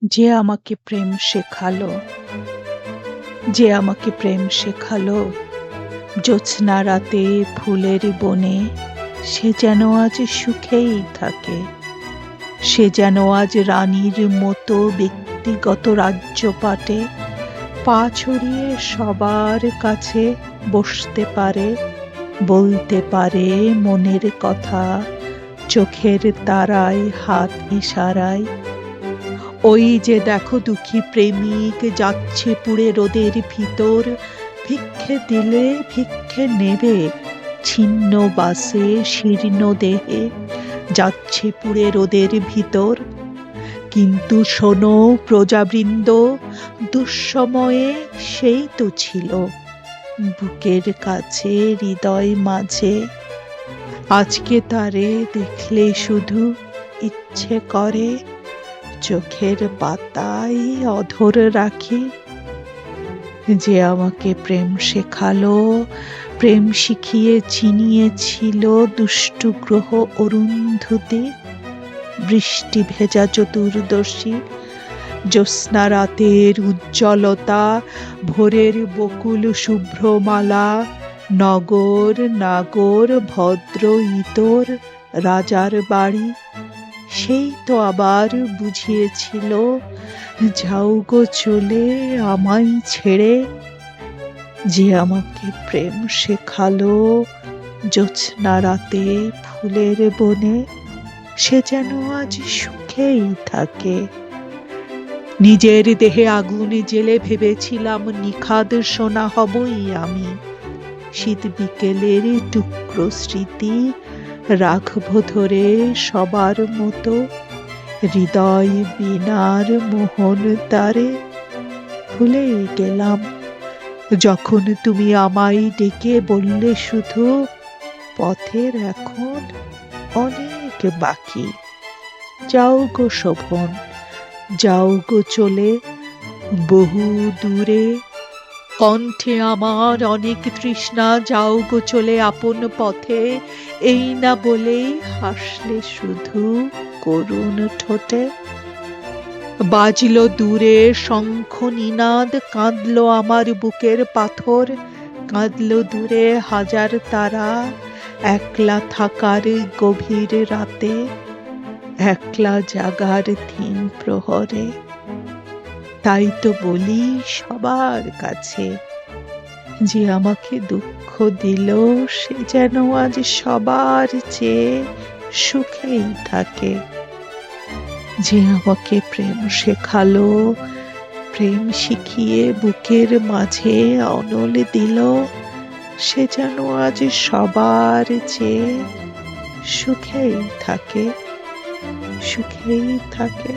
যে আমাকে প্রেম শেখালো, যে আমাকে প্রেম শেখালো, জ্যোৎস্না রাতে ফুলের বনে, সে যেন আজ সুখেই থাকে। সে যেন আজ রানীর মতো ব্যক্তিগত রাজ্যপাটে পা ছড়িয়ে সবার কাছে বসতে পারে, বলতে পারে মনের কথা, চোখের তারায় হাত ইশারায়। ওই যে দেখো দুঃখী প্রেমিক যাচ্ছে পুড়ে রোদের ভিতর, ভিক্ষে দিলে ভিক্ষে নেবে, ছিন্ন বাসে শীর্ণ দেহে যাচ্ছে পুড়ে রোদের ভিতর। কিন্তু শোনো প্রজাবৃন্দ, দুঃসময়ে সেই তো ছিল বুকের কাছে হৃদয় মাঝে। আজকে তারে দেখলে শুধু ইচ্ছে করে চোখের পাতায় অধর রাখি। যে আমাকে প্রেম শেখালো, প্রেম শিখিয়ে চিনিয়েছিল দুষ্টু গ্রহ অরুন্ধতী, বৃষ্টি ভেজা চতুর্দশী, জ্যোৎস্না রাতের উজ্জ্বলতা, ভোরের বকুল শুভ্রমালা, নগর নাগর ভদ্র ইতর রাজার বাড়ি। সেই তো আবার বুঝিয়েছিল, যাও গো চলে আমায় ছেড়ে। যে আমাকে প্রেম শেখালো, জ্যোৎস্না রাতে ফুলের বনে, সে যেন আজ সুখেই থাকে। নিজের দেহে আগুন জেলে ভেবেছিলাম নিখাদ সোনা হবই আমি। শীত বিকেলের টুকরো স্মৃতি রাখব ধরে সবার মতো, হৃদয় বীণার মোহন তারে। ভুলেই গেলাম যখন তুমি আমায় ডেকে বললে শুধু, পথের এখন অনেক বাকি। যাও গো শোভন, যাও গো চলে বহু দূরে। কণ্ঠে আমার অনেক তৃষ্ণা, যাও গো চলে আপন পথে। এই না বলেই হাসলে শুধু করুণ ঠোঁটে। বাজলো দূরে শঙ্খ নিনাদ, কাঁদলো আমার বুকের পাথর, কাঁদলো দূরে হাজার তারা, একলা থাকার গভীর রাতে, একলা জাগার থিম প্রহরে। তাই তো বলি সবার কাছে, যে আমাকে দুঃখ দিল সে যেন আজ সবার চেয়ে সুখেই থাকে। যে আমাকে প্রেম শেখালো, প্রেম শিখিয়ে বুকের মাঝে অনল দিল, সে যেন আজ সবার চেয়ে সুখেই থাকে, সুখেই থাকে।